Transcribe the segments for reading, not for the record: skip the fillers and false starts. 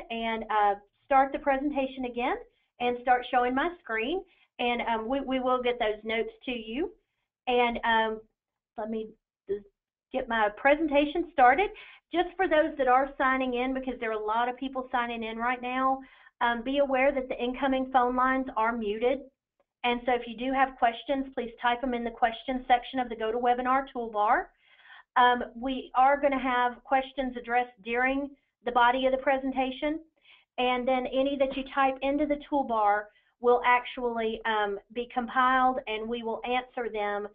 and start the presentation again and start showing my screen, and we will get those notes to you. And let me get my presentation started. Just for those that are signing in, because there are a lot of people signing in right now, be aware that the incoming phone lines are muted. And so if you do have questions, please type them in the questions section of the GoToWebinar toolbar. We are going to have questions addressed during the body of the presentation, and then any that you type into the toolbar will actually be compiled, and we will answer them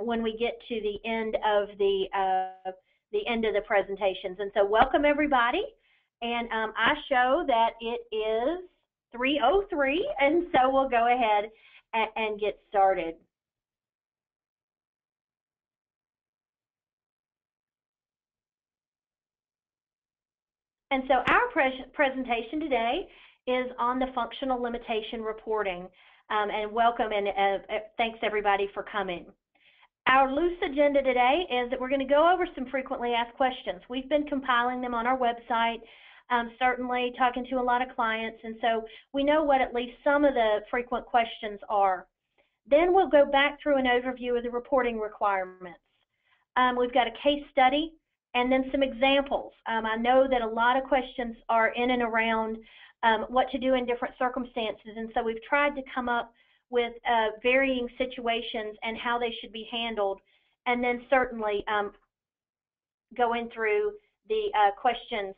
when we get to the end of the presentations. And so welcome everybody, and I show that it is 3:03, and so we'll go ahead and get started. And so our presentation today is on the functional limitation reporting, and welcome, and thanks everybody for coming. Our loose agenda today is that we're going to go over some frequently asked questions. We've been compiling them on our website, certainly talking to a lot of clients, and so we know what at least some of the frequent questions are. Then we'll go back through an overview of the reporting requirements. We've got a case study and then some examples. I know that a lot of questions are in and around what to do in different circumstances, and so we've tried to come up with varying situations and how they should be handled, and then certainly going through the questions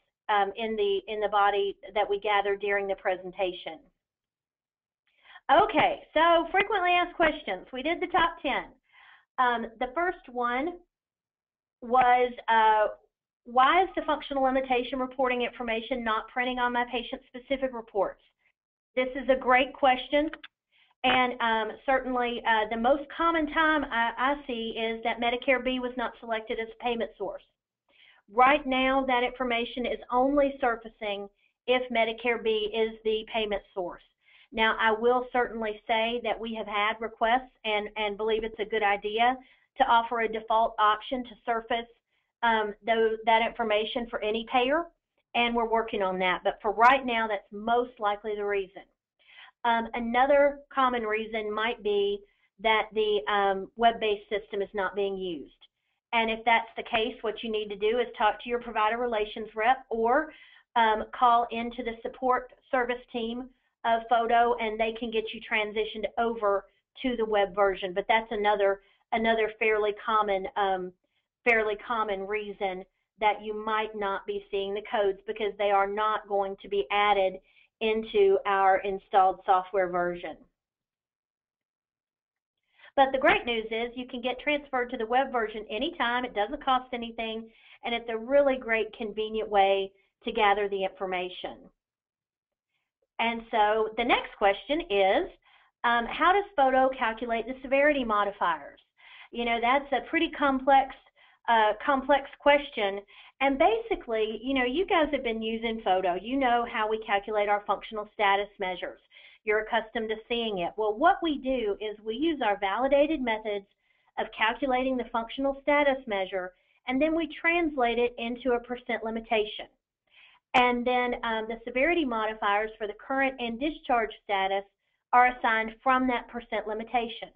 in the body that we gathered during the presentation. Okay, so frequently asked questions. We did the top 10. The first one was, why is the functional limitation reporting information not printing on my patient-specific reports? This is a great question, and certainly the most common time I see is that Medicare B was not selected as a payment source. Right now, that information is only surfacing if Medicare B is the payment source. Now, I will certainly say that we have had requests and believe it's a good idea to offer a default option to surface that information for any payer, and we're working on that. But for right now, that's most likely the reason. Another common reason might be that the web-based system is not being used. And if that's the case, what you need to do is talk to your provider relations rep or call into the support service team of Photo, and they can get you transitioned over to the web version. But that's another fairly common reason that you might not be seeing the codes, because they are not going to be added into our installed software version. But the great news is you can get transferred to the web version anytime. It doesn't cost anything, and it's a really great, convenient way to gather the information. And so the next question is, how does Photo calculate the severity modifiers? You know, that's a pretty complex question. And basically, you know, you guys have been using Photo. You know how we calculate our functional status measures. You're accustomed to seeing it. Well, what we do is we use our validated methods of calculating the functional status measure, and then we translate it into a percent limitation. And then the severity modifiers for the current and discharge status are assigned from that percent limitation.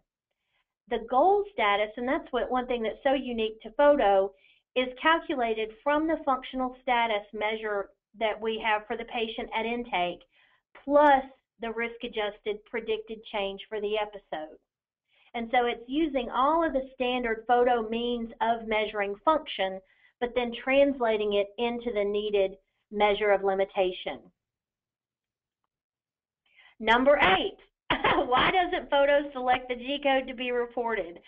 The goal status, and that's one thing that's so unique to Photo, is calculated from the functional status measure that we have for the patient at intake, plus the risk-adjusted predicted change for the episode. And so it's using all of the standard Photo means of measuring function, but then translating it into the needed measure of limitation. Number 8, why doesn't Photo select the G-code to be reported?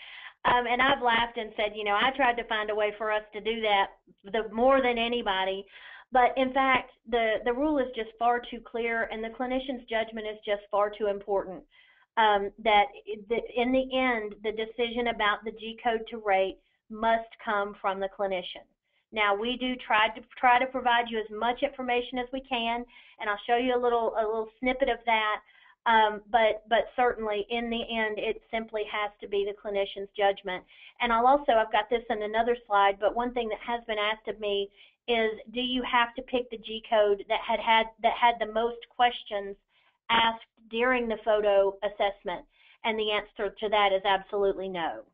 And I've laughed and said, you know, I tried to find a way for us to do that more than anybody. But in fact, the rule is just far too clear, and the clinician's judgment is just far too important. That in the end, the decision about the G-code to rate must come from the clinician. Now, we do try to provide you as much information as we can, and I'll show you a little snippet of that. But certainly in the end, it simply has to be the clinician's judgment. And I've got this in another slide, but one thing that has been asked of me is, do you have to pick the Gcode that had the most questions asked during the photo assessment? And the answer to that is absolutely no.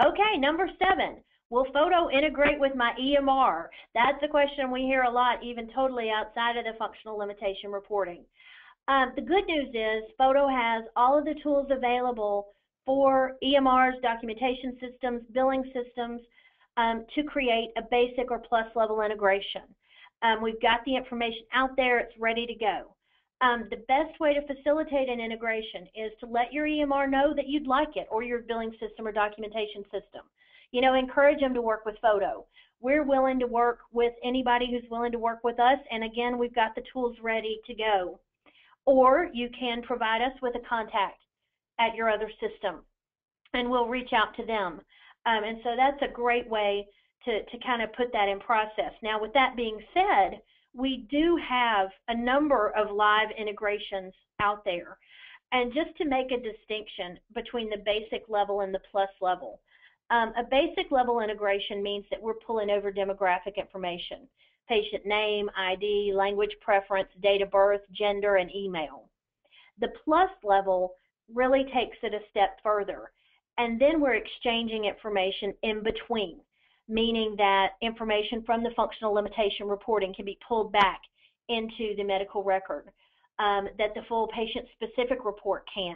Okay, number 7. Will photo integrate with my EMR? That's a question we hear a lot, even totally outside of the functional limitation reporting. The good news is photo has all of the tools available for EMRs, documentation systems, billing systems, to create a basic or plus level integration. We've got the information out there, it's ready to go. The best way to facilitate an integration is to let your EMR know that you'd like it, or your billing system or documentation system. You know, encourage them to work with photo. We're willing to work with anybody who's willing to work with us, and again, we've got the tools ready to go. Or you can provide us with a contact at your other system, and we'll reach out to them. And so that's a great way to kind of put that in process. Now, with that being said, we do have a number of live integrations out there. And just to make a distinction between the basic level and the plus level, a basic level integration means that we're pulling over demographic information: patient name, ID, language preference, date of birth, gender, and email. The plus level really takes it a step further, and then we're exchanging information in between, meaning that information from the functional limitation reporting can be pulled back into the medical record, that the full patient-specific report can,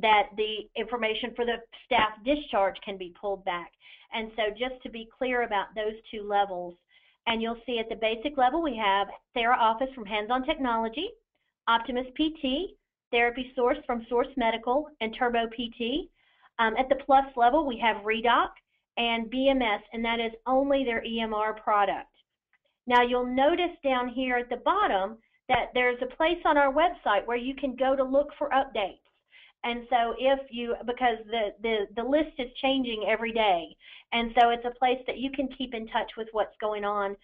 that the information for the staff discharge can be pulled back. And so just to be clear about those two levels, and you'll see at the basic level we have TheraOffice from Hands-On Technology, Optimus PT, Therapy Source from Source Medical, and Turbo PT. At the plus level we have Redoc and BMS, and that is only their EMR product. Now you'll notice down here at the bottom that there's a place on our website where you can go to look for updates. And so because the list is changing every day, and so it's a place that you can keep in touch with what's going on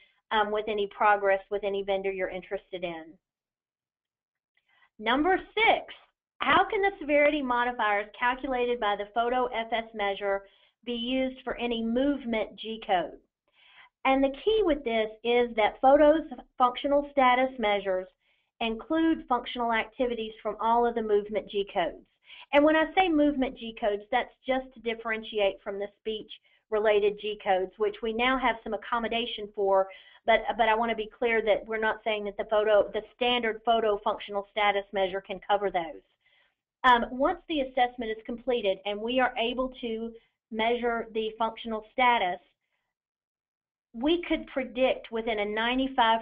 with any progress with any vendor you're interested in. Number 6, how can the severity modifiers calculated by the photo FS measure be used for any movement G-code? And the key with this is that photo's functional status measures include functional activities from all of the movement G-codes. And when I say movement G-codes, that's just to differentiate from the speech-related G-codes, which we now have some accommodation for, but I want to be clear that we're not saying that the standard photo functional status measure can cover those. Once the assessment is completed and we are able to measure the functional status, we could predict within a 95%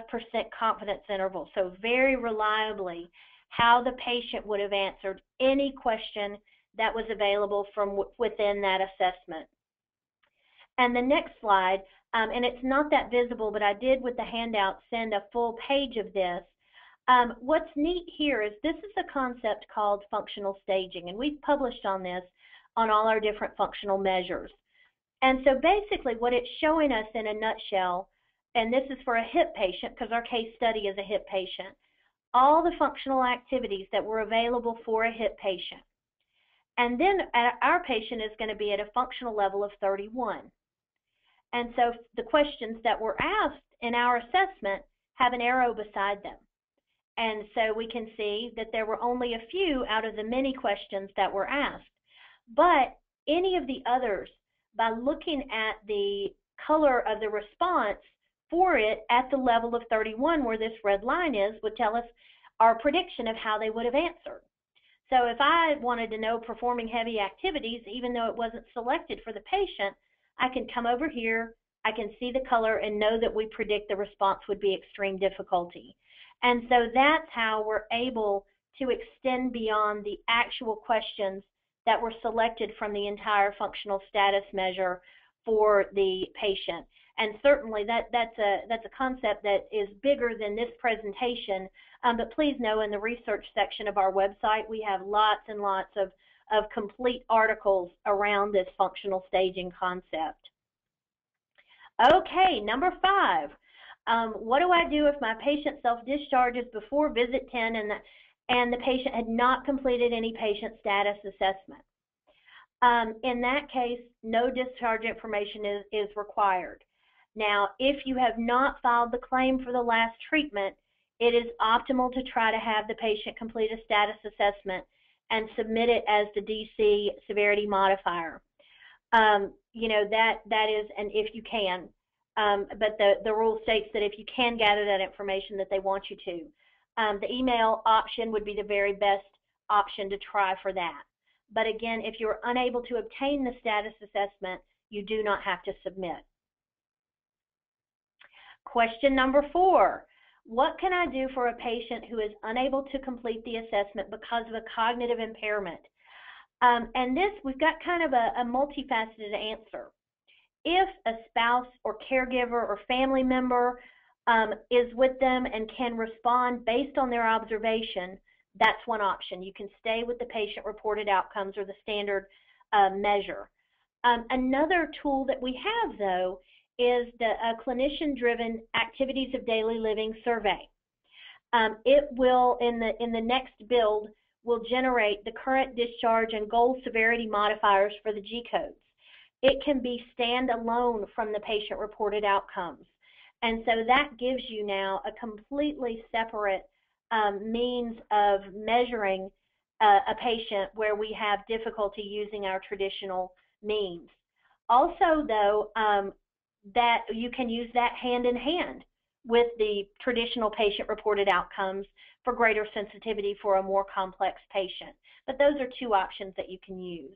confidence interval, so very reliably, how the patient would have answered any question that was available from within that assessment. And the next slide, and it's not that visible, but I did with the handout send a full page of this. What's neat here is this is a concept called functional staging, and we've published on this on all our different functional measures. And so basically what it's showing us in a nutshell, and this is for a hip patient because our case study is a hip patient, all the functional activities that were available for a hip patient. And then our patient is going to be at a functional level of 31. And so the questions that were asked in our assessment have an arrow beside them. And so we can see that there were only a few out of the many questions that were asked. But any of the others, by looking at the color of the response for it at the level of 31, where this red line is, would tell us our prediction of how they would have answered. So if I wanted to know performing heavy activities, even though it wasn't selected for the patient, I can come over here, I can see the color and know that we predict the response would be extreme difficulty. And so that's how we're able to extend beyond the actual questions that were selected from the entire functional status measure for the patient. And certainly that's a concept that is bigger than this presentation, but please know in the research section of our website we have lots and lots of complete articles around this functional staging concept. Okay, number 5. What do I do if my patient self-discharges before visit 10 and the patient had not completed any patient status assessment? In that case, no discharge information is required. Now, if you have not filed the claim for the last treatment, it is optimal to try to have the patient complete a status assessment and submit it as the DC severity modifier. You know, that is, and if you can, but the rule states that if you can gather that information, that they want you to. The email option would be the very best option to try for that. But again, if you're unable to obtain the status assessment, you do not have to submit. Question number 4. What can I do for a patient who is unable to complete the assessment because of a cognitive impairment? And this, we've got kind of a multifaceted answer. If a spouse or caregiver or family member is with them and can respond based on their observation, that's one option. You can stay with the patient-reported outcomes or the standard measure. Another tool that we have, though, is the clinician-driven activities of daily living survey. It will, in the next build, will generate the current discharge and goal severity modifiers for the Gcodes. It can be standalone from the patient-reported outcomes. And so that gives you now a completely separate means of measuring a patient where we have difficulty using our traditional means. Also, though, that you can use that hand in hand with the traditional patient-reported outcomes for greater sensitivity for a more complex patient. But those are two options that you can use.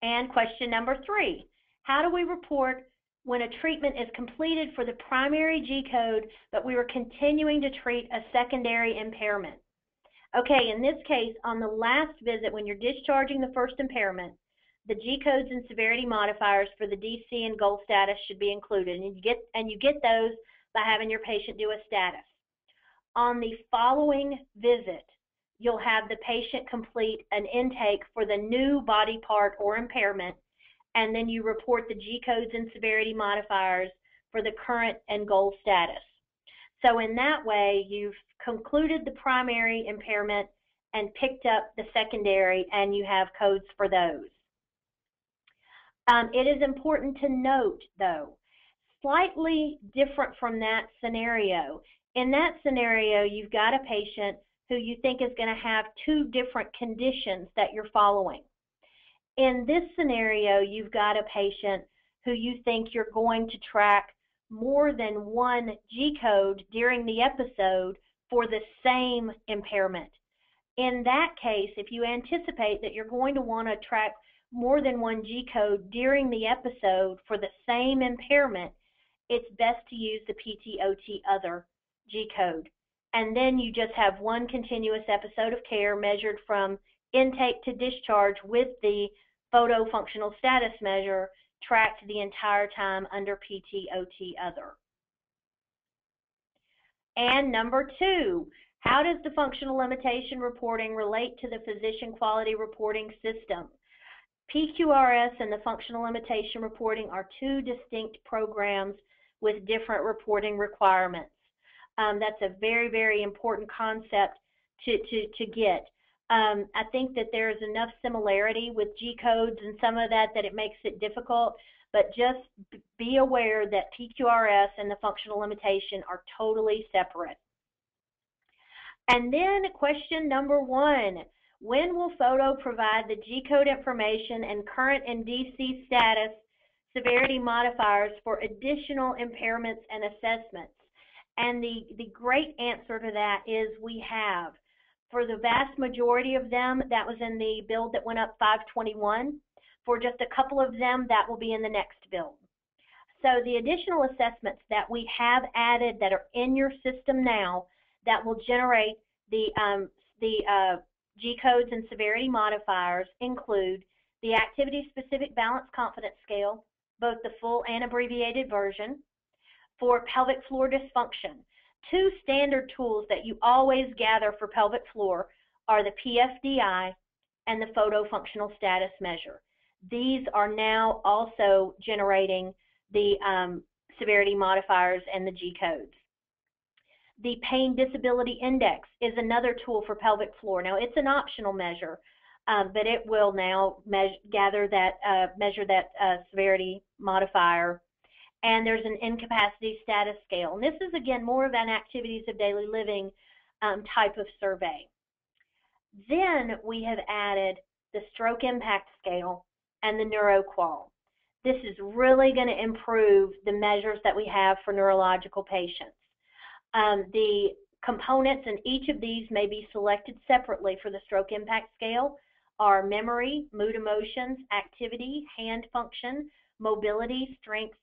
And question number 3, how do we report when a treatment is completed for the primary G-code, but we were continuing to treat a secondary impairment? Okay, in this case, on the last visit, when you're discharging the first impairment, the G-codes and severity modifiers for the DC and goal status should be included, and you get those by having your patient do a status. On the following visit, you'll have the patient complete an intake for the new body part or impairment, and then you report the G-codes and severity modifiers for the current and goal status. So in that way, you've concluded the primary impairment and picked up the secondary, and you have codes for those. It is important to note, though, slightly different from that scenario. In that scenario, you've got a patient who you think is going to have 2 different conditions that you're following. In this scenario, you've got a patient who you think you're going to track more than one G-code during the episode for the same impairment. In that case, if you anticipate that you're going to want to track more than one G-code during the episode for the same impairment, it's best to use the PT/OT other G-code. And then you just have one continuous episode of care measured from intake to discharge with the photo functional status measure tracked the entire time under PT/OT other. And number 2, how does the functional limitation reporting relate to the physician quality reporting system? PQRS and the functional limitation reporting are 2 distinct programs with different reporting requirements. That's a very, very important concept to get. I think that there is enough similarity with G-codes and some of that it makes it difficult, but just be aware that PQRS and the functional limitation are totally separate. And then question number 1, when will photo provide the G-code information and current and DC status severity modifiers for additional impairments and assessments? And the great answer to that is we have. For the vast majority of them, that was in the build that went up 5/21. For just a couple of them, that will be in the next build. So the additional assessments that we have added that are in your system now that will generate the G-codes and severity modifiers include the activity-specific balanced confidence scale, both the full and abbreviated version. For pelvic floor dysfunction, 2 standard tools that you always gather for pelvic floor are the PFDI and the photo functional status measure. these are now also generating the severity modifiers and the G-codes. The Pain Disability Index is another tool for pelvic floor. Now, it's an optional measure, but it will now measure that severity modifier. And there's an incapacity status scale. And this is, again, more of an activities of daily living type of survey. Then we have added the stroke impact scale and the NeuroQual. This is really going to improve the measures that we have for neurological patients. The components in each of these may be selected separately for the stroke impact scale are memory, mood emotions, activity, hand function, mobility, strength,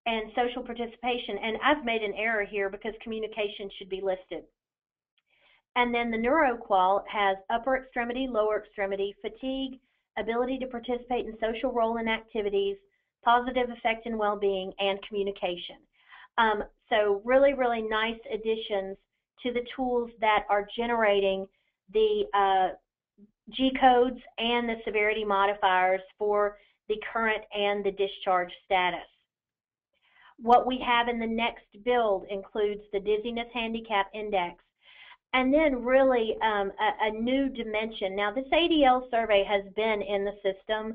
and social participation. And I've made an error here because communication should be listed. And then the NeuroQual has upper extremity, lower extremity, fatigue, ability to participate in social role and activities, positive effect in well-being, and communication. So really, really nice additions to the tools that are generating the G-codes and the severity modifiers for the current and the discharge status. What we have in the next build includes the Dizziness Handicap Index, and then really a new dimension. Now, this ADL survey has been in the system,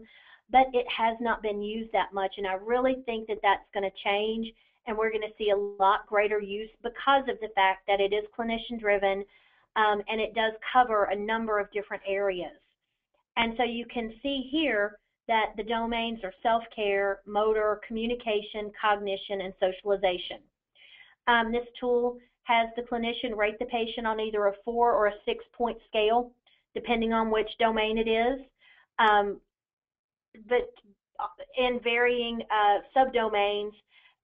but it has not been used that much, and I really think that that's going to change, and we're going to see a lot greater use because of the fact that it is clinician-driven, and it does cover a number of different areas. And so you can see here that the domains are self-care, motor, communication, cognition, and socialization. This tool has the clinician rate the patient on either a 4 or a 6-point scale, depending on which domain it is, but in varying subdomains,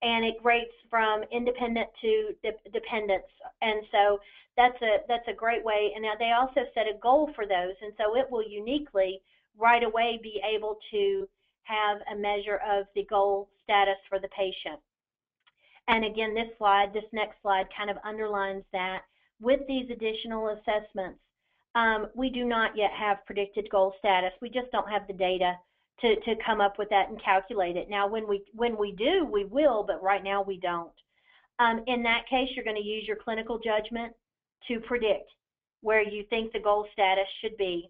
and it rates from independent to dependence. And so that's a great way. And now they also set a goal for those, and so it will uniquely right away be able to have a measure of the goal status for the patient. And again, this next slide kind of underlines that with these additional assessments, we do not yet have predicted goal status. We just don't have the data to come up with that and calculate it. Now, when we do, we will, but right now we don't. In that case, you're going to use your clinical judgment to predict where you think the goal status should be.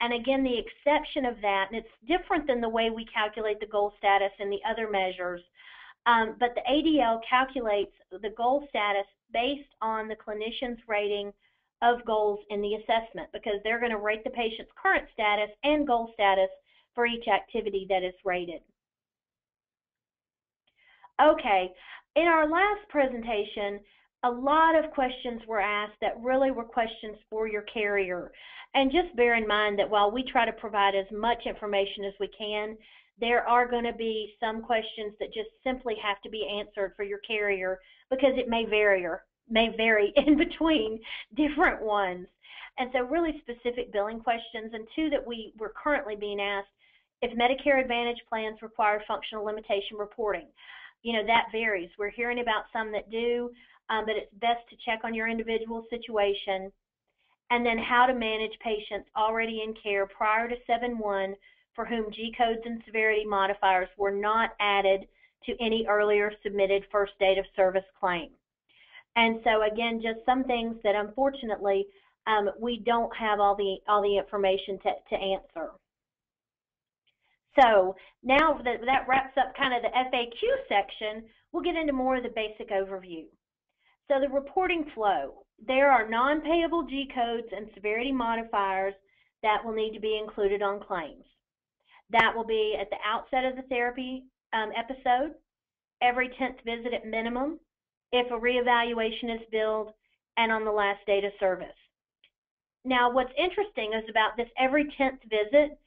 And again, the exception of that, and it's different than the way we calculate the goal status in the other measures, but the ADL calculates the goal status based on the clinician's rating of goals in the assessment, because they're going to rate the patient's current status and goal status for each activity that is rated. Okay, in our last presentation, a lot of questions were asked that really were questions for your carrier. And just bear in mind that while we try to provide as much information as we can, there are going to be some questions that just simply have to be answered for your carrier because it may vary in between different ones. And so really specific billing questions, and two that we're currently being asked, if Medicare Advantage plans require functional limitation reporting. You know, that varies. We're hearing about some that do, but it's best to check on your individual situation. And then how to manage patients already in care prior to 7/1 for whom G-codes and severity modifiers were not added to any earlier submitted first date of service claim. And so again, just some things that unfortunately we don't have all the information to answer. So now that wraps up kind of the FAQ section, we'll get into more of the basic overview. So the reporting flow, there are non-payable G-codes and severity modifiers that will need to be included on claims. That will be at the outset of the therapy episode, every 10th visit at minimum, if a reevaluation is billed, and on the last date of service. Now, what's interesting is about this every 10th visit,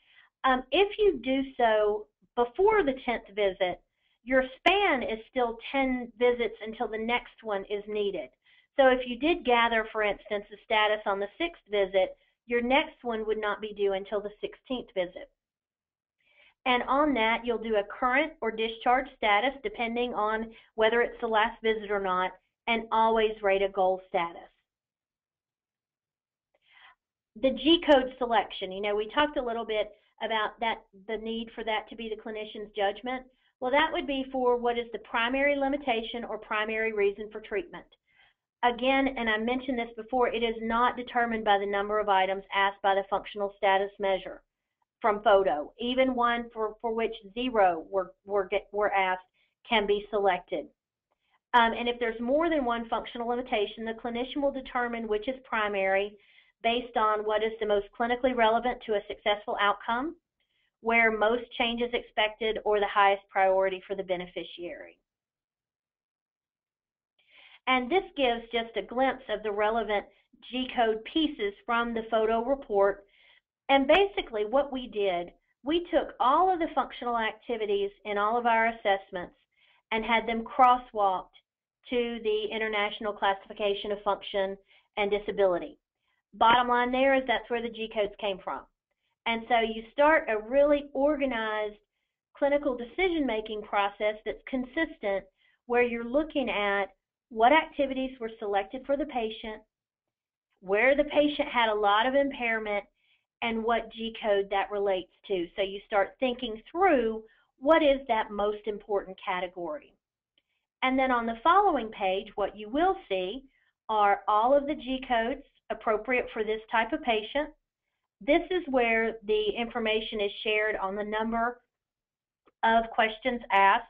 if you do so before the 10th visit, your span is still 10 visits until the next one is needed. So if you did gather, for instance, a status on the 6th visit, your next one would not be due until the 16th visit. And on that, you'll do a current or discharge status, depending on whether it's the last visit or not, and always rate a goal status. The G-code selection, we talked a little bit about that, the need for that to be the clinician's judgment. Well, that would be for what is the primary limitation or primary reason for treatment. Again, and I mentioned this before, it is not determined by the number of items asked by the functional status measure from photo. Even one for which 0 were asked can be selected. And if there's more than one functional limitation, the clinician will determine which is primary based on what is the most clinically relevant to a successful outcome, where most change is expected, or the highest priority for the beneficiary. And this gives just a glimpse of the relevant G-code pieces from the photo report. And basically what we did, we took all of the functional activities in all of our assessments and had them crosswalked to the International Classification of Function and Disability. Bottom line there is that's where the G-codes came from. And so you start a really organized clinical decision-making process that's consistent, where you're looking at what activities were selected for the patient, where the patient had a lot of impairment, and what G-code that relates to. So you start thinking through what is that most important category. And then on the following page, what you will see are all of the G-codes appropriate for this type of patient. This is where the information is shared on the number of questions asked.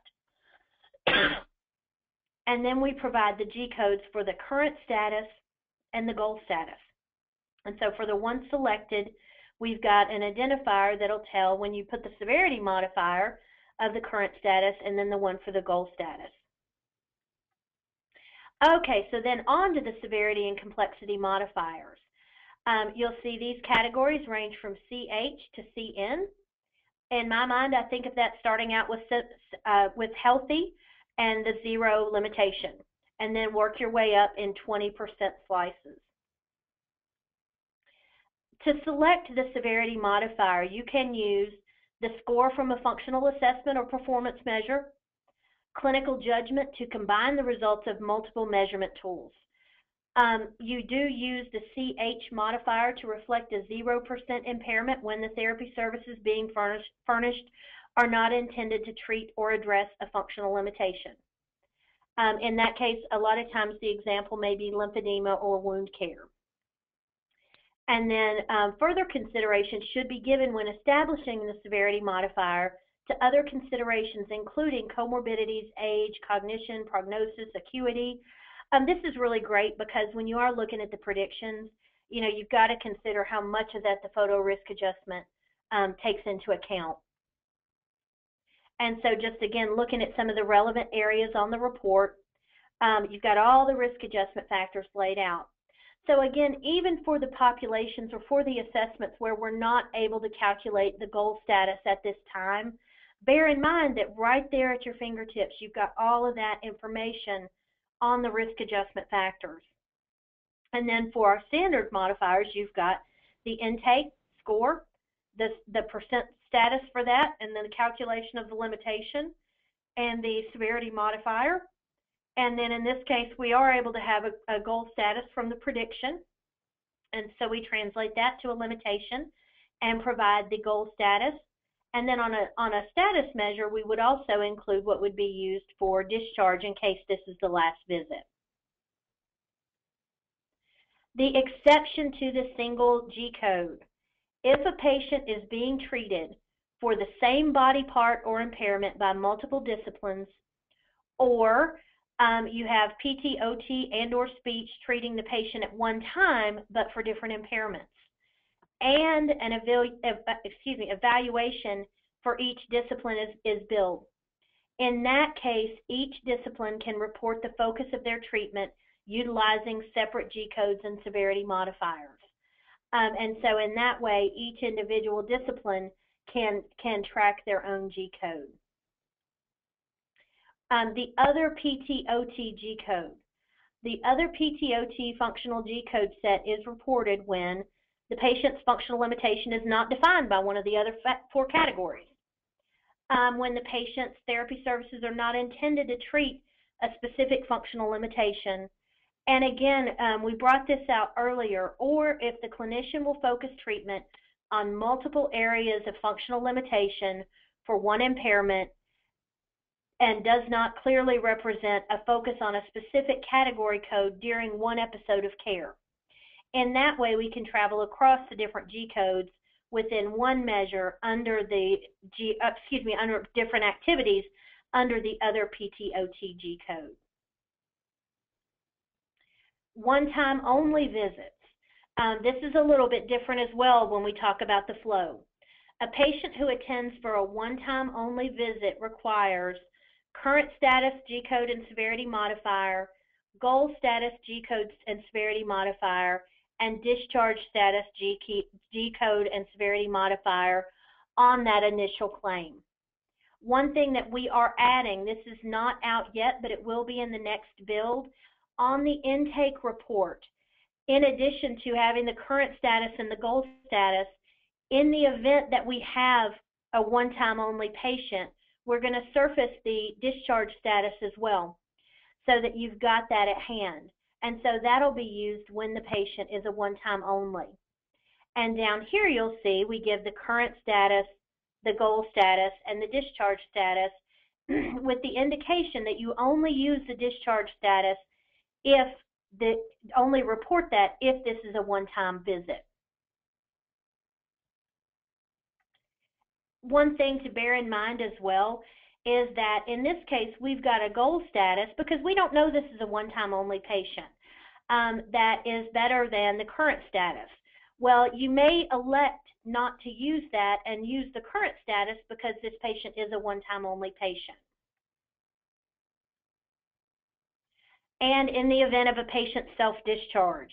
And then we provide the G-codes for the current status and the goal status. And so for the one selected, we've got an identifier that'll tell when you put the severity modifier of the current status and then the one for the goal status. Okay, so then on to the severity and complexity modifiers. You'll see these categories range from CH to CN. In my mind, I think of that starting out with healthy and the 0 limitation, and then work your way up in 20% slices. To select the severity modifier, you can use the score from a functional assessment or performance measure, clinical judgment to combine the results of multiple measurement tools. You do use the CH modifier to reflect a 0% impairment when the therapy services being furnished are not intended to treat or address a functional limitation. In that case, a lot of times the example may be lymphedema or wound care. And then further consideration should be given when establishing the severity modifier to other considerations, including comorbidities, age, cognition, prognosis, acuity. This is really great because when you are looking at the predictions, you've got to consider how much of that the photo risk adjustment takes into account. And so just again, looking at some of the relevant areas on the report, you've got all the risk adjustment factors laid out. So again, even for the populations or for the assessments where we're not able to calculate the goal status at this time, bear in mind that right there at your fingertips, you've got all of that information on the risk adjustment factors. And then for our standard modifiers, you've got the intake score, the percent status for that, and then the calculation of the limitation, and the severity modifier. And then in this case, we are able to have a goal status from the prediction. And so we translate that to a limitation and provide the goal status. And then on a status measure, we would also include what would be used for discharge in case this is the last visit. The exception to the single G-code. If a patient is being treated for the same body part or impairment by multiple disciplines, or you have PT, OT, and or speech treating the patient at one time but for different impairments, and an evaluation for each discipline is billed. In that case, each discipline can report the focus of their treatment utilizing separate G-codes and severity modifiers. And so in that way, each individual discipline can track their own G-code. The other PT-OT G-code. The other PT-OT functional G-code set is reported when the patient's functional limitation is not defined by one of the other 4 categories. When the patient's therapy services are not intended to treat a specific functional limitation, And again, we brought this out earlier, or if the clinician will focus treatment on multiple areas of functional limitation for one impairment and does not clearly represent a focus on a specific category code during one episode of care. In that way, we can travel across the different G codes within one measure under the under different activities under the other PTOT G code. One-time only visits. This is a little bit different as well when we talk about the flow. A patient who attends for a one-time only visit requires current status G code and severity modifier, goal status G code and severity modifier, and discharge status G code and severity modifier on that initial claim. One thing that we are adding, this is not out yet, but it will be in the next build, on the intake report, in addition to having the current status and the goal status, in the event that we have a one-time only patient, we're going to surface the discharge status as well so that you've got that at hand. And so that'll be used when the patient is a one-time only. And down here you'll see we give the current status, the goal status, and the discharge status with the indication that you only use the discharge status if only report that if this is a one-time visit. One thing to bear in mind as well is that in this case we've got a goal status because we don't know this is a one-time only patient that is better than the current status. Well, you may elect not to use that and use the current status because this patient is a one-time only patient. And in the event of a patient self-discharge,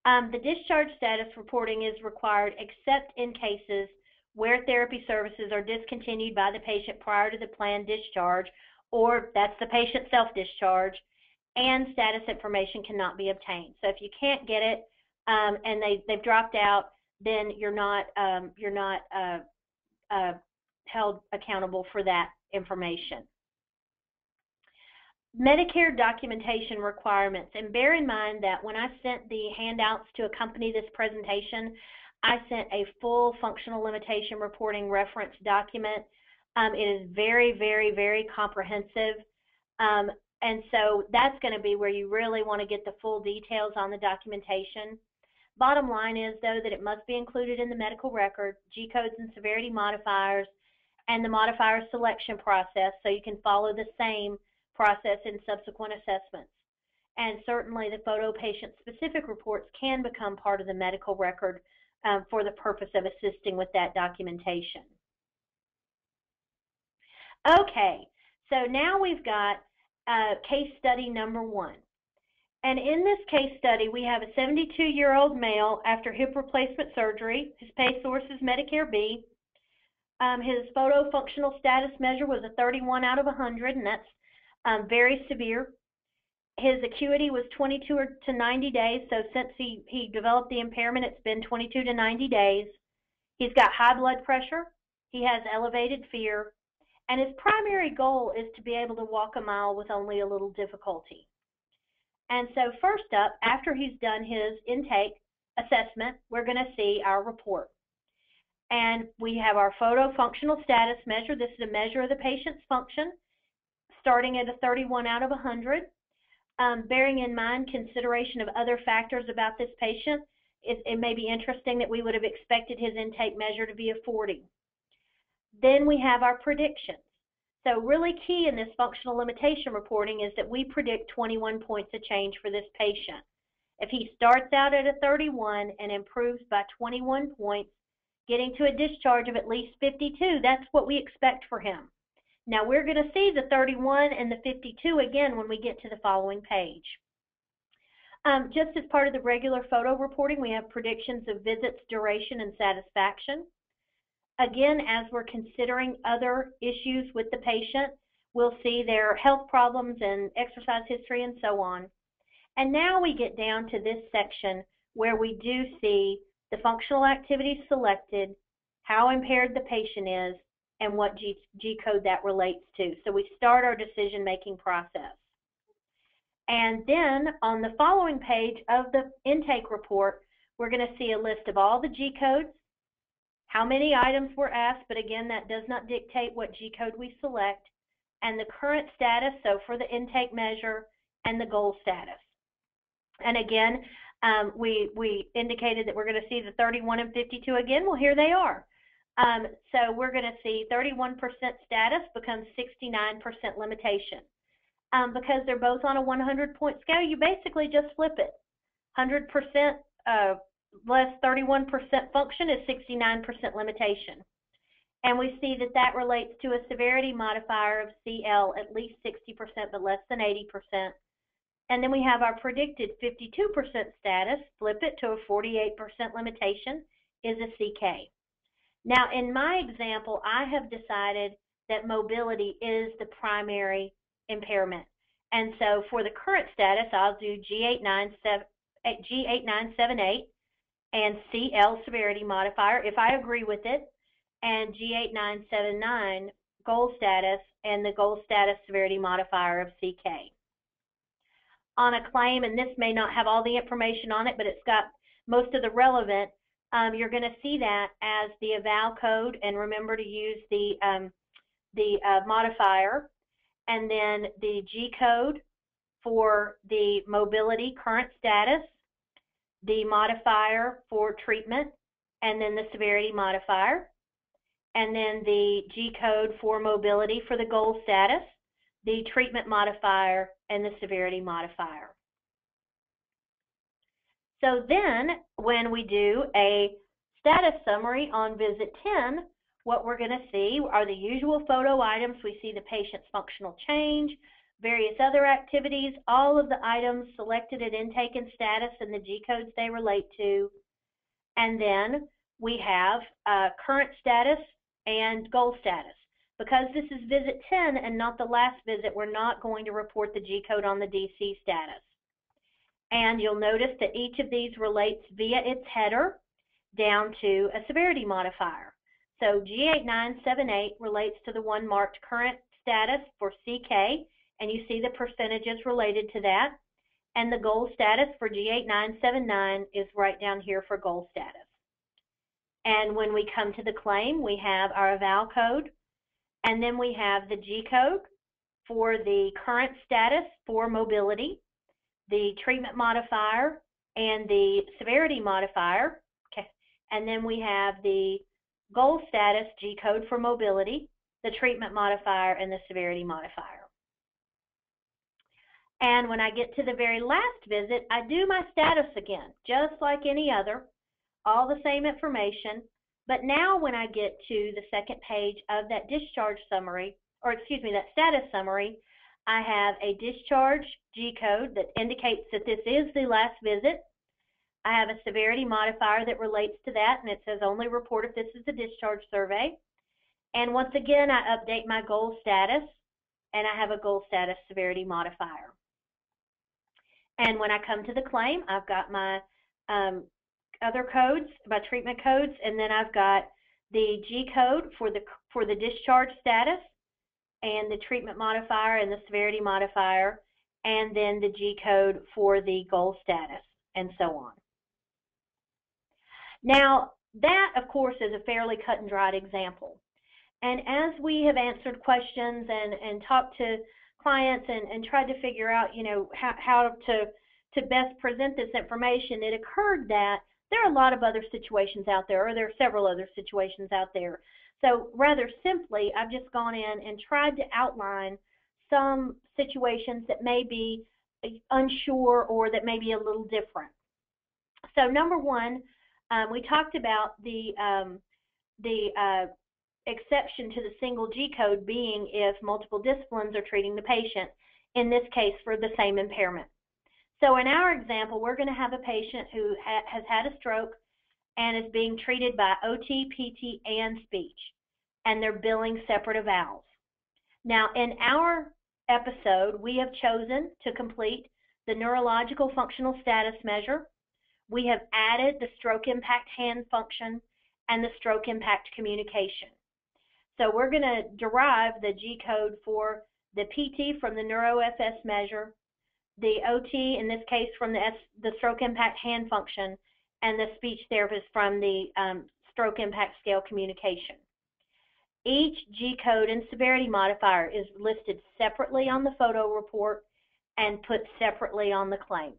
the discharge status reporting is required except in cases where therapy services are discontinued by the patient prior to the planned discharge, or that's the patient self-discharge, and status information cannot be obtained. So if you can't get it and they've dropped out, then you're not held accountable for that information. Medicare documentation requirements, and bear in mind that when I sent the handouts to accompany this presentation, I sent a full functional limitation reporting reference document. It is very, very, very comprehensive, and so that's going to be where you really want to get the full details on the documentation. Bottom line is, though, that it must be included in the medical record, G codes and severity modifiers, and the modifier selection process, so you can follow the same process in subsequent assessments. And certainly the photo patient-specific reports can become part of the medical record for the purpose of assisting with that documentation. Okay, so now we've got case study number 1. And in this case study, we have a 72-year-old male after hip replacement surgery. His pay source is Medicare B. His photo functional status measure was a 31 out of 100, and that's very severe. His acuity was 22 to 90 days, so since he developed the impairment, it's been 22 to 90 days. He's got high blood pressure. He has elevated fear. And his primary goal is to be able to walk a mile with only a little difficulty. And so first up, after he's done his intake assessment, we're going to see our report. And we have our photo functional status measure. This is a measure of the patient's function, starting at a 31 out of 100. Bearing in mind consideration of other factors about this patient, it may be interesting that we would have expected his intake measure to be a 40. Then we have our predictions. So really key in this functional limitation reporting is that we predict 21 points of change for this patient. If he starts out at a 31 and improves by 21 points, getting to a discharge of at least 52, that's what we expect for him. Now we're going to see the 31 and the 52 again when we get to the following page. Just as part of the regular photo reporting, we have predictions of visits, duration, and satisfaction. Again, as we're considering other issues with the patient, we'll see their health problems and exercise history and so on. And now we get down to this section where we do see the functional activities selected, how impaired the patient is, and what G code that relates to. So we start our decision-making process. And then on the following page of the intake report, we're going to see a list of all the G-codes, how many items were asked, but again, that does not dictate what G-code we select, and the current status, so for the intake measure, and the goal status. And again, we indicated that we're going to see the 31 and 52 again. Well, here they are. So we're going to see 31% status becomes 69% limitation. Because they're both on a 100-point scale, you basically just flip it. 100% less 31% function is 69% limitation. And we see that that relates to a severity modifier of CL at least 60% but less than 80%. And then we have our predicted 52% status, flip it to a 48% limitation, is a CK. Now, in my example, I have decided that mobility is the primary impairment. And so for the current status, I'll do G8978 and CL severity modifier if I agree with it, and G8979 goal status and the goal status severity modifier of CK. On a claim, and this may not have all the information on it, but it's got most of the relevant, you're going to see that as the eval code, and remember to use the modifier, and then the G code for the mobility current status, the modifier for treatment, and then the severity modifier, and then the G code for mobility for the goal status, the treatment modifier, and the severity modifier. So then when we do a status summary on visit 10, what we're going to see are the usual photo items. We see the patient's functional change, various other activities, all of the items selected at intake and status and the G codes they relate to. And then we have current status and goal status. Because this is visit 10 and not the last visit, we're not going to report the G code on the DC status. And you'll notice that each of these relates via its header down to a severity modifier. So G8978 relates to the one marked current status for CK, and you see the percentages related to that. And the goal status for G8979 is right down here for goal status. And when we come to the claim, we have our eval code, and then we have the G code for the current status for mobility, the treatment modifier, and the severity modifier. Okay. And then we have the goal status G code for mobility, the treatment modifier, and the severity modifier. And when I get to the very last visit, I do my status again, just like any other, all the same information. But now when I get to the second page of that discharge summary, or excuse me, that status summary, I have a discharge G code that indicates that this is the last visit. I have a severity modifier that relates to that, and it says only report if this is a discharge survey. And once again, I update my goal status, and I have a goal status severity modifier. And when I come to the claim, I've got my other codes, my treatment codes, and then I've got the G code for the discharge status, and the treatment modifier and the severity modifier, and then the G code for the goal status, and so on. Now, that, of course, is a fairly cut and dried example. And as we have answered questions and talked to clients and tried to figure out, you know, how to best present this information, it occurred that there are a lot of other situations out there, or there are several other situations out there. So rather simply, I've just gone in and tried to outline some situations that may be unsure or that may be a little different. So number one, we talked about the exception to the single G code being if multiple disciplines are treating the patient, in this case for the same impairment. So in our example, we're going to have a patient who has had a stroke and is being treated by OT, PT, and speech, and they're billing separate evals. Now, in our episode, we have chosen to complete the neurological functional status measure. We have added the stroke impact hand function and the stroke impact communication. So we're going to derive the G code for the PT from the NeuroFS measure, the OT, in this case from the stroke impact hand function, and the speech therapist from the stroke impact scale communication. Each G-code and severity modifier is listed separately on the photo report and put separately on the claim.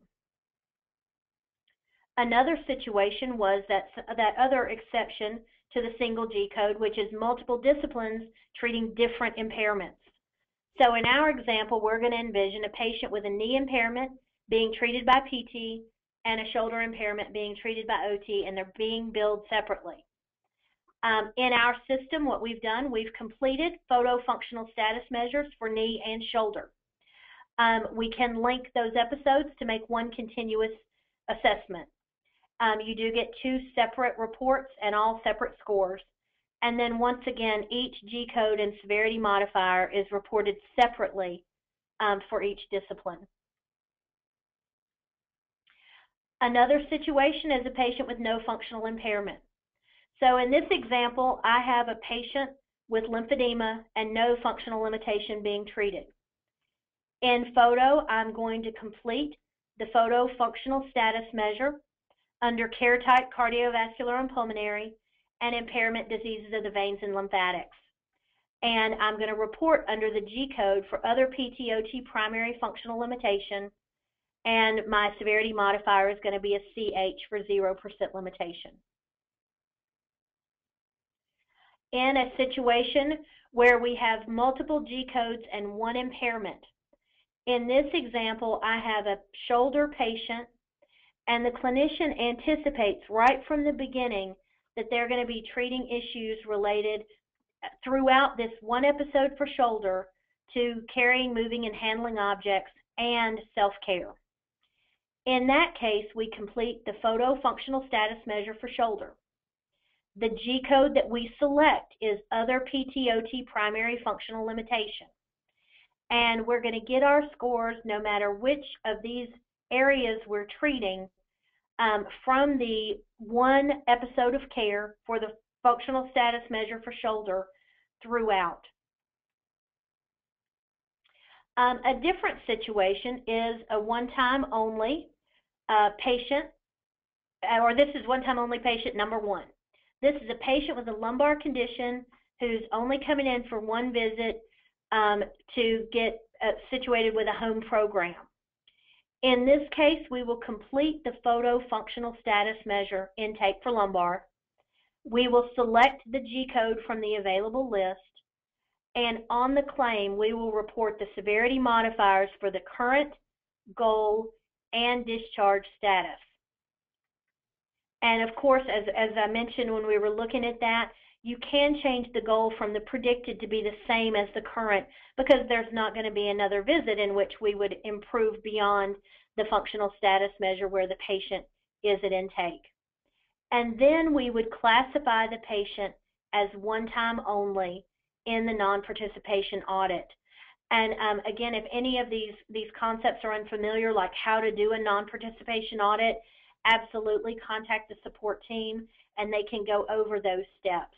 Another situation was that other exception to the single G-code, which is multiple disciplines treating different impairments. So in our example, we're going to envision a patient with a knee impairment being treated by PT and a shoulder impairment being treated by OT, and they're being billed separately. In our system, what we've done, we've completed photo functional status measures for knee and shoulder. We can link those episodes to make one continuous assessment. You do get 2 separate reports and all separate scores. And then once again, each G-code and severity modifier is reported separately for each discipline. Another situation is a patient with no functional impairment. So in this example, I have a patient with lymphedema and no functional limitation being treated. In photo, I'm going to complete the photo functional status measure under care type cardiovascular and pulmonary and impairment diseases of the veins and lymphatics. And I'm going to report under the G-code for other PTOT primary functional limitation, and my severity modifier is going to be a CH for 0% limitation. In a situation where we have multiple G-codes and one impairment, in this example, I have a shoulder patient, and the clinician anticipates right from the beginning that they're going to be treating issues related throughout this one episode for shoulder to carrying, moving, and handling objects and self-care. In that case, we complete the photo functional status measure for shoulder. The G-code that we select is other PTOT primary functional limitation. And we're going to get our scores no matter which of these areas we're treating from the one episode of care for the functional status measure for shoulder throughout. A different situation is a one-time only patient, or this is one-time only patient number 1. This is a patient with a lumbar condition who's only coming in for one visit to get situated with a home program. In this case, we will complete the photo functional status measure intake for lumbar. We will select the G-code from the available list, and on the claim, we will report the severity modifiers for the current, goal, and discharge status. And of course, as I mentioned when we were looking at that, you can change the goal from the predicted to be the same as the current, because there's not going to be another visit in which we would improve beyond the functional status measure where the patient is at intake. And then we would classify the patient as one-time only in the non-participation audit. And again, if any of these concepts are unfamiliar, like how to do a non-participation audit, absolutely contact the support team and they can go over those steps.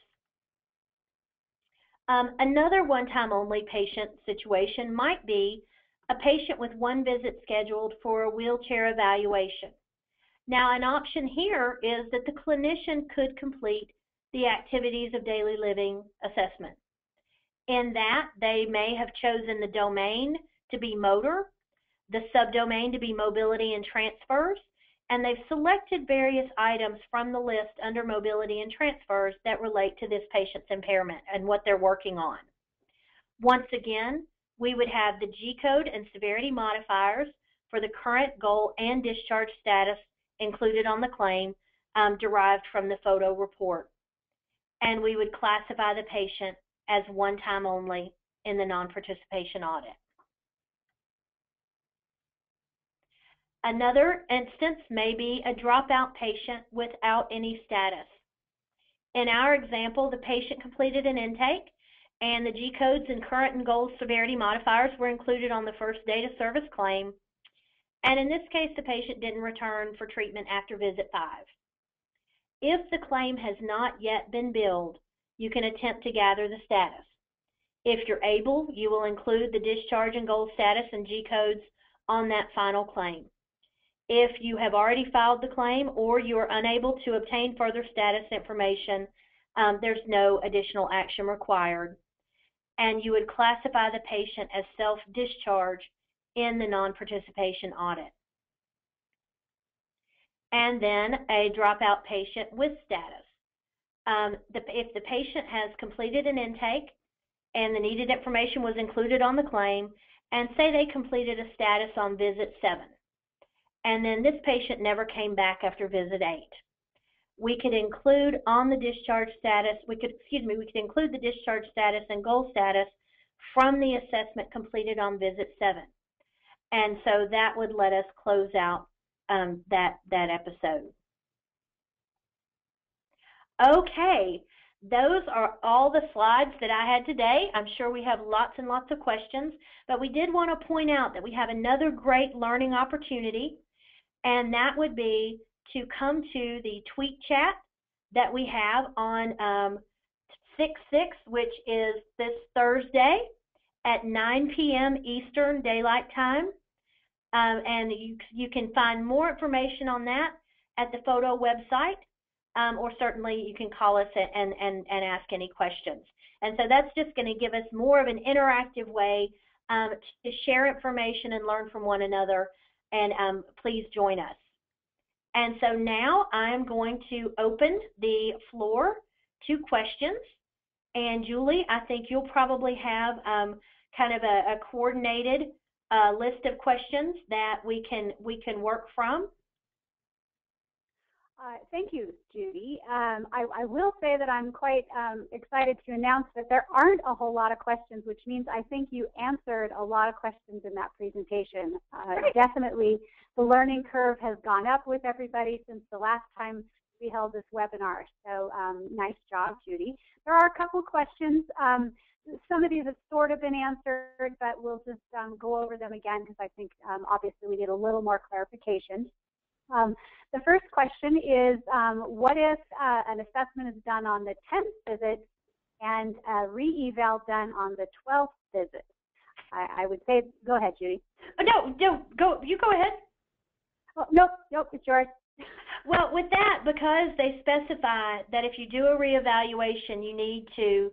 Another one-time only patient situation might be a patient with one visit scheduled for a wheelchair evaluation. Now, an option here is that the clinician could complete the activities of daily living assessment. In that, they may have chosen the domain to be motor, the subdomain to be mobility and transfers, and they've selected various items from the list under mobility and transfers that relate to this patient's impairment and what they're working on. Once again, we would have the G-code and severity modifiers for the current, goal, and discharge status included on the claim, derived from the photo report. And we would classify the patient as one-time only in the non-participation audit. Another instance may be a dropout patient without any status. In our example, the patient completed an intake and the G-codes and current and goal severity modifiers were included on the first date of service claim. And in this case, the patient didn't return for treatment after visit 5. If the claim has not yet been billed, you can attempt to gather the status. If you're able, you will include the discharge and goal status and G-codes on that final claim. If you have already filed the claim or you are unable to obtain further status information, there's no additional action required. And you would classify the patient as self-discharge in the non-participation audit. And then a dropout patient with status. If the patient has completed an intake and the needed information was included on the claim, and say they completed a status on visit 7, and then this patient never came back after visit 8, we could include on the discharge status, we could include the discharge status and goal status from the assessment completed on visit 7. And so that would let us close out that episode. Okay, those are all the slides that I had today. I'm sure we have lots and lots of questions, but we did want to point out that we have another great learning opportunity, and that would be to come to the tweet chat that we have on 6/6, which is this Thursday at 9 p.m. Eastern Daylight Time. And you can find more information on that at the photo website, or certainly you can call us and ask any questions. And so that's just going to give us more of an interactive way to share information and learn from one another, and please join us. And so now I'm going to open the floor to questions. And Julie, I think you'll probably have kind of a coordinated list of questions that we can work from. Thank you, Judy. I will say that I'm quite excited to announce that there aren't a whole lot of questions, which means I think you answered a lot of questions in that presentation. Definitely the learning curve has gone up with everybody since the last time we held this webinar. So nice job, Judy. There are a couple questions. Some of these have sort of been answered, but we'll just go over them again because I think obviously we need a little more clarification. The first question is, what if an assessment is done on the 10th visit and a re-eval done on the 12th visit? I would say, go ahead, Judy. Oh, no, you go ahead. Oh, nope, it's yours. Well, with that, because they specify that if you do a reevaluation, you need to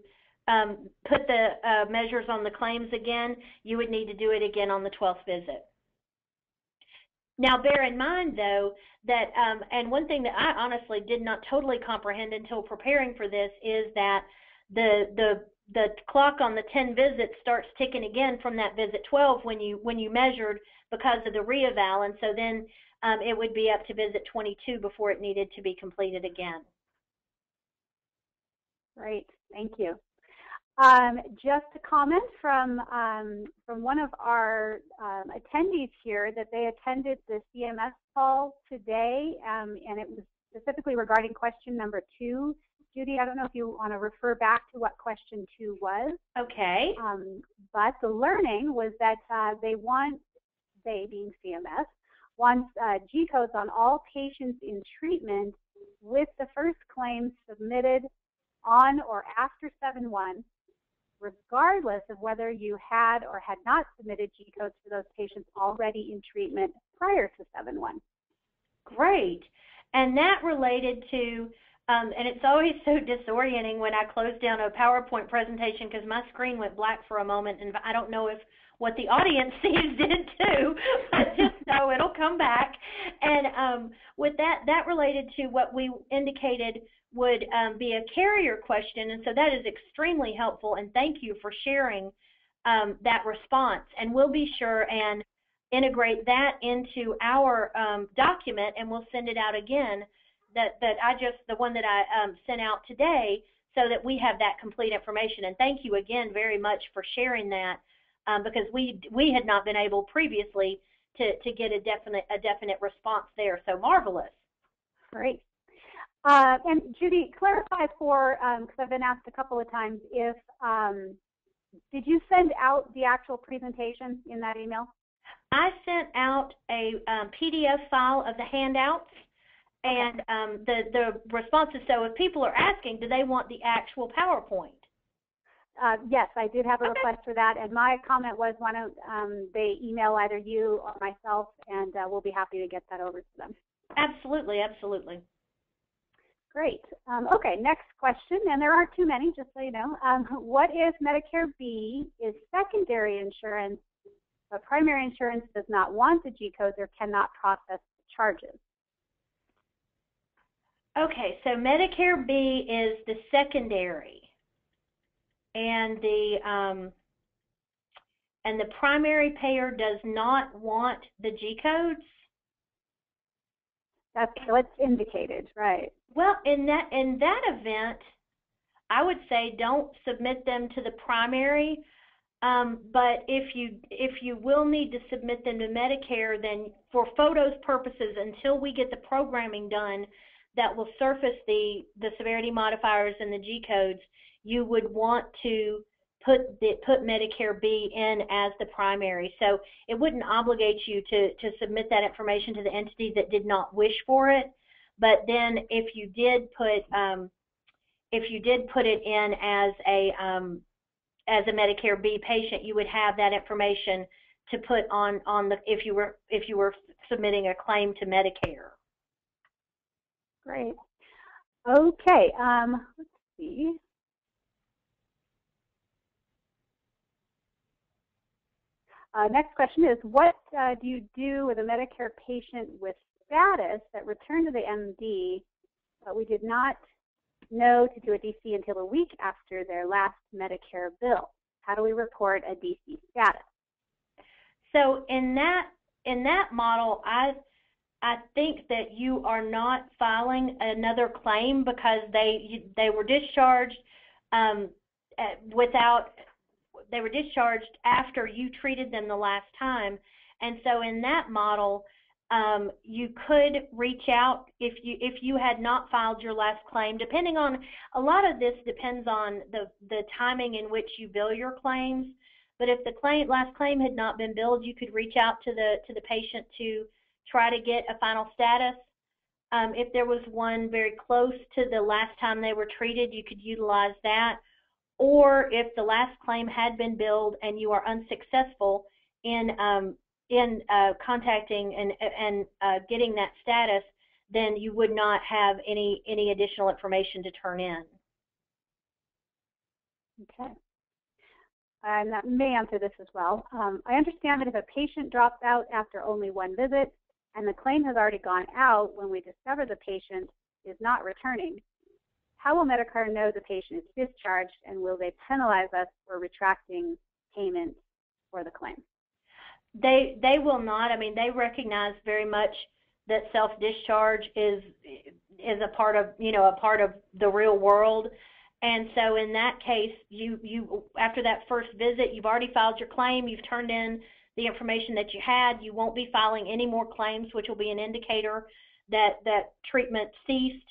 put the measures on the claims again, you would need to do it again on the 12th visit. Now, bear in mind, though, that, and one thing that I honestly did not totally comprehend until preparing for this is that the clock on the 10 visits starts ticking again from that visit 12 when you measured because of the reeval, and so then it would be up to visit 22 before it needed to be completed again. Great, thank you. Just a comment from one of our attendees here that they attended the CMS call today, and it was specifically regarding question number 2. Judy, I don't know if you want to refer back to what question 2 was. Okay. But the learning was that they being CMS, wants Gcodes on all patients in treatment with the first claim submitted on or after 7/1, regardless of whether you had or had not submitted Gcodes for those patients already in treatment prior to 7/1. Great. And that related to, and it's always so disorienting when I close down a PowerPoint presentation because my screen went black for a moment, and I don't know if what the audience sees did too, but just know it'll come back. And with that related to what we indicated would be a carrier question, and so that is extremely helpful, and thank you for sharing that response. And we'll be sure and integrate that into our document, and we'll send it out again, the one that I sent out today, so that we have that complete information. And thank you again very much for sharing that, because we had not been able previously to get a definite response there. So marvelous. Great. And Judy, clarify for, because I've been asked a couple of times, if did you send out the actual presentation in that email? I sent out a PDF file of the handouts, and the responses. So if people are asking, do they want the actual PowerPoint? Yes, I did have a Okay. request for that, and my comment was, why don't they email either you or myself, and we'll be happy to get that over to them. Absolutely, absolutely. Great. Okay, next question, and there aren't too many, just so you know. What if Medicare B is secondary insurance, but primary insurance does not want the G-codes or cannot process the charges? Okay, so Medicare B is the secondary, and the primary payer does not want the G-codes. That's what's indicated, right? Well, in that event, I would say don't submit them to the primary. But if you will need to submit them to Medicare, then for photos purposes, until we get the programming done that will surface the severity modifiers and the G codes, you would want to put Medicare B in as the primary. So it wouldn't obligate you to submit that information to the entity that did not wish for it. But then if you did put it in as a Medicare B patient, you would have that information to put on the if you were submitting a claim to Medicare. Great. Okay. Let's see. Next question is, what do you do with a Medicare patient with status that returned to the MD, but we did not know to do a DC until a week after their last Medicare bill? How do we report a DC status? So in that model, I think that you are not filing another claim because they were discharged they were discharged after you treated them the last time. And so in that model, you could reach out if you had not filed your last claim. Depending on, a lot of this depends on the timing in which you bill your claims. But if the last claim had not been billed, you could reach out to the patient to try to get a final status. If there was one very close to the last time they were treated, you could utilize that. Or if the last claim had been billed and you are unsuccessful in contacting and getting that status, then you would not have any additional information to turn in. Okay. And that may answer this as well. I understand that if a patient drops out after only one visit and the claim has already gone out when we discover the patient is not returning, how will Medicare know the patient is discharged, and will they penalize us for retracting payment for the claim? They will not. I mean, they recognize very much that self-discharge is a part of the real world. And so in that case, you after that first visit, you've already filed your claim, you've turned in the information that you had. You won't be filing any more claims, which will be an indicator that treatment ceased.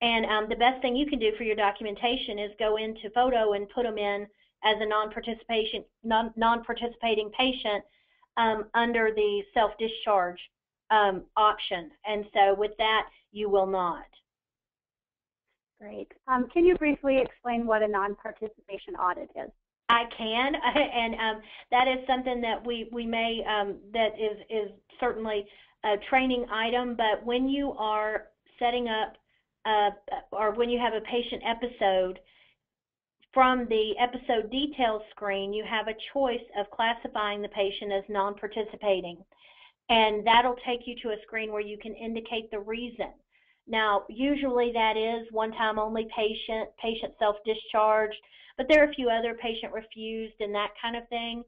And the best thing you can do for your documentation is go into photo and put them in as a non-participating patient under the self-discharge option. And so with that, you will not. Great. Can you briefly explain what a non-participation audit is? I can, and that is something that we may, that is certainly a training item, but when you are setting up or when you have a patient episode, from the episode details screen, you have a choice of classifying the patient as non-participating, and that'll take you to a screen where you can indicate the reason. Now, usually that is one-time only patient self-discharged, but there are a few other patient refused and that kind of thing.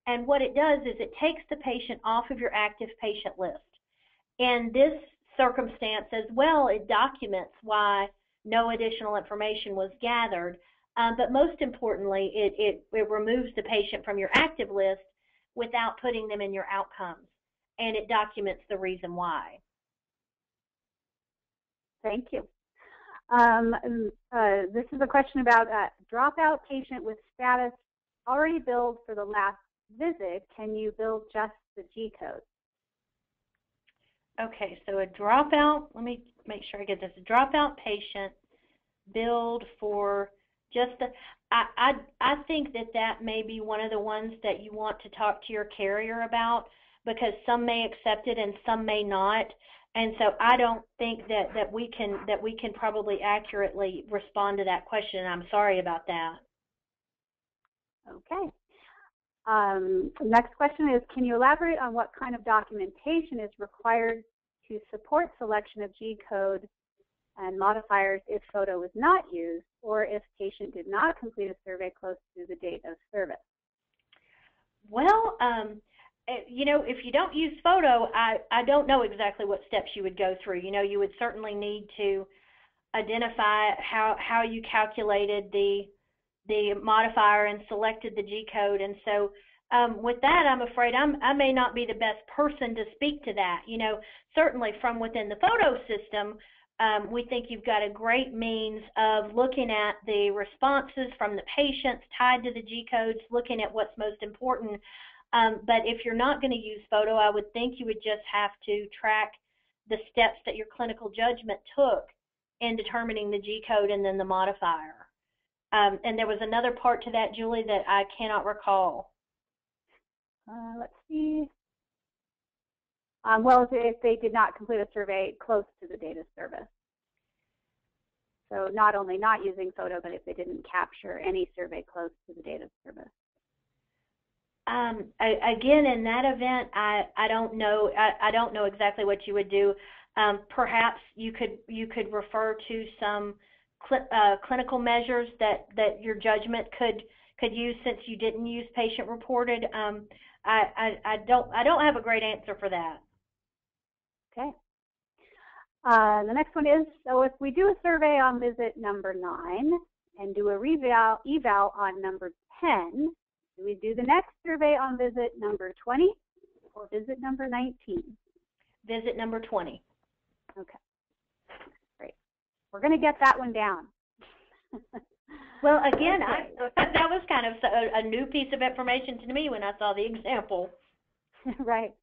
And what it does is it takes the patient off of your active patient list. In this circumstance as well, it documents why no additional information was gathered, but most importantly, it removes the patient from your active list without putting them in your outcomes, and it documents the reason why. Thank you. This is a question about a dropout patient with status already billed for the last visit. Can you bill just the G-code? Okay, so a dropout, let me make sure I get this. A dropout patient billed for Just the, I think that that may be one of the ones that you want to talk to your carrier about, because some may accept it and some may not. And so I don't think that we can probably accurately respond to that question. I'm sorry about that. Okay. Next question is, can you elaborate on what kind of documentation is required to support selection of Gcode and modifiers if photo is not used, or if patient did not complete a survey close to the date of service? Well, you know, if you don't use photo, I don't know exactly what steps you would go through. You know, you would certainly need to identify how you calculated the modifier and selected the Gcode. And so with that, I'm afraid I may not be the best person to speak to that. You know, certainly from within the photo system, we think you've got a great means of looking at the responses from the patients tied to the Gcodes, looking at what's most important. But if you're not going to use photo, I would think you would just have to track the steps that your clinical judgment took in determining the Gcode and then the modifier. And there was another part to that, Julie, that I cannot recall. Let's see. Well, if they did not complete a survey close to the date of service. So not only not using photo, but if they didn't capture any survey close to the date of service. Again, in that event, I don't know. I don't know exactly what you would do. Perhaps you could refer to some clinical measures that your judgment could use, since you didn't use patient reported. I don't have a great answer for that. Okay. The next one is, so if we do a survey on visit number 9 and do a eval on number 10, do we do the next survey on visit number 20 or visit number 19? Visit number 20. Okay. Great. We're going to get that one down. Well, again, that was kind of a new piece of information to me when I saw the example. Right.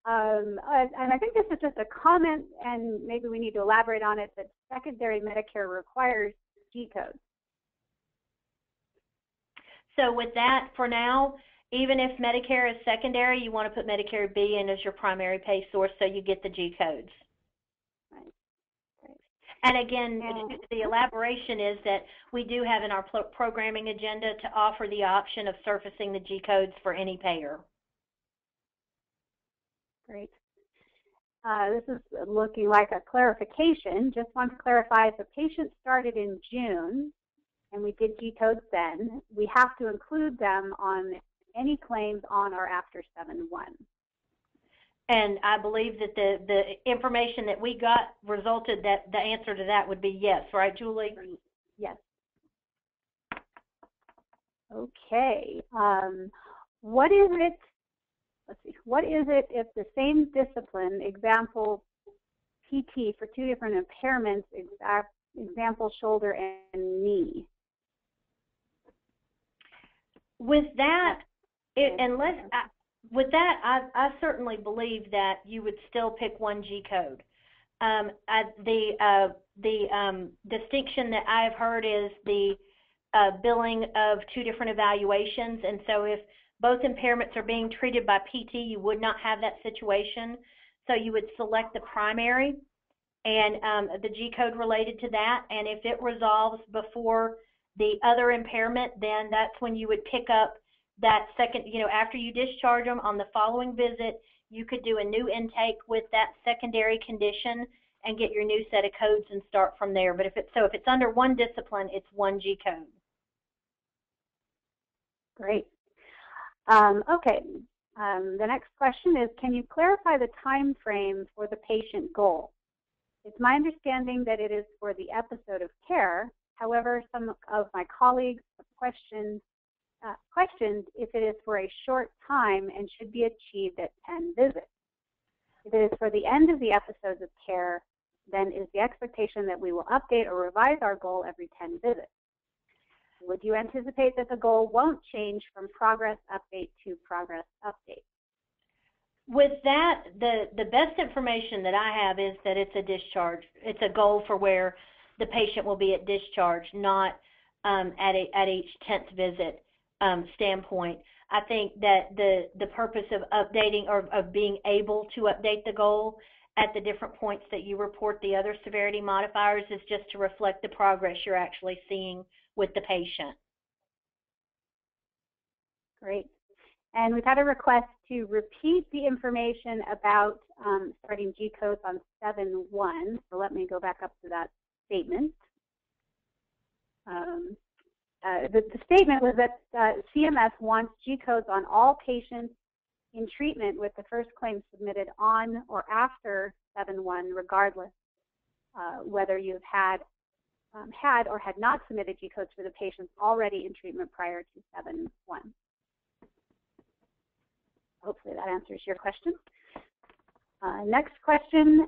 And I think this is just a comment, and maybe we need to elaborate on it, that secondary Medicare requires Gcode. So with that, for now, even if Medicare is secondary, you want to put Medicare B in as your primary pay source so you get the Gcodes. Right. Right. And again, the elaboration is that we do have in our programming agenda to offer the option of surfacing the Gcodes for any payer. Great. This is looking like a clarification. Just want to clarify, if a patient started in June and we did Gcodes then, we have to include them on any claims on or after 7/1. And I believe that the information that we got resulted that the answer to that would be yes, right, Julie? Yes. Okay. What is it? Let's see. What is it if the same discipline, example PT for 2 different impairments, example shoulder and knee? With that, I certainly believe that you would still pick one Gcode. The distinction that I have heard is the billing of 2 different evaluations, and so if both impairments are being treated by PT, you would not have that situation. So you would select the primary and the Gcode related to that, and if it resolves before the other impairment, then that's when you would pick up that second, you know, after you discharge them on the following visit, you could do a new intake with that secondary condition and get your new set of codes and start from there. But if it's under one discipline, it's one Gcode. Great. Okay. The next question is, can you clarify the time frame for the patient goal? It's my understanding that it is for the episode of care. However, some of my colleagues questioned if it is for a short time and should be achieved at 10 visits. If it is for the end of the episodes of care, then is the expectation that we will update or revise our goal every 10 visits. Would you anticipate that the goal won't change from progress update to progress update? With that, the best information that I have is that it's a discharge. It's a goal for where the patient will be at discharge, not at each 10th visit standpoint. I think that the purpose of updating or of being able to update the goal at the different points that you report the other severity modifiers is just to reflect the progress you're actually seeing with the patient. Great. And we've had a request to repeat the information about starting Gcodes on 7.1. So let me go back up to that statement. The statement was that CMS wants Gcodes on all patients in treatment with the first claim submitted on or after 7.1, regardless whether you've had or had not submitted Gcodes for the patients already in treatment prior to 7.1. Hopefully that answers your question. Next question.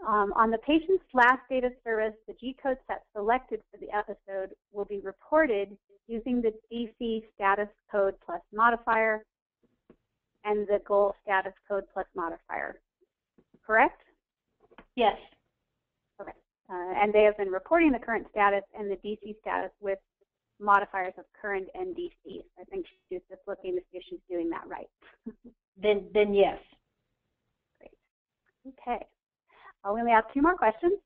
On the patient's last date of service, the Gcode set selected for the episode will be reported using the DC status code plus modifier and the goal status code plus modifier. Correct? Yes. Okay. And they have been reporting the current status and the DC status with modifiers of current and DC. I think she's just looking to see if she's doing that right. Then yes. Great. Okay. We only have 2 more questions.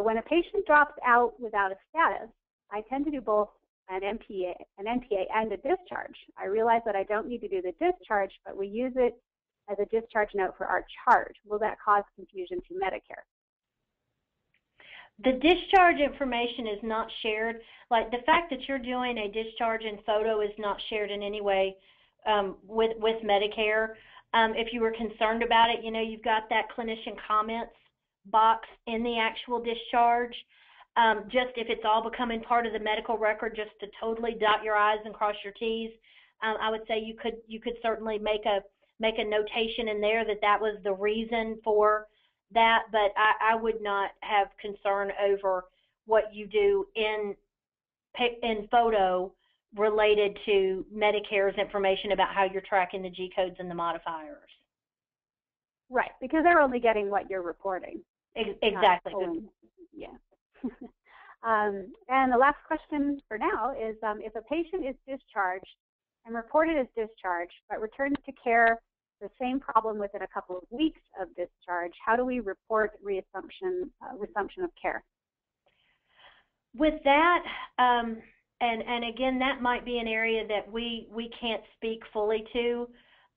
When a patient drops out without a status, I tend to do both an NPA and a discharge. I realize that I don't need to do the discharge, but we use it as a discharge note for our charge. Will that cause confusion to Medicare? The discharge information is not shared. Like the fact that you're doing a discharge in photo is not shared in any way with Medicare. If you were concerned about it, you know, you've got that clinician comments box in the actual discharge. Just if it's all becoming part of the medical record, just to totally dot your I's and cross your T's, I would say you could certainly make a notation in there that was the reason for that, but I would not have concern over what you do in photo related to Medicare's information about how you're tracking the G-codes and the modifiers. Right, because they're only getting what you're reporting. Exactly. Yeah. And the last question for now is if a patient is discharged and reported as discharged but returns to care the same problem within a couple of weeks of discharge, how do we report resumption of care? With that, and again, that might be an area that we can't speak fully to,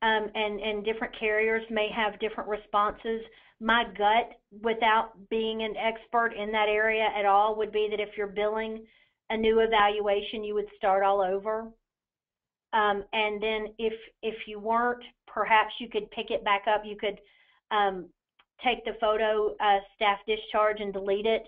and different carriers may have different responses. My gut, without being an expert in that area at all, would be that if you're billing a new evaluation, you would start all over. And then if you weren't, perhaps you could pick it back up. You could take the photo staff discharge and delete it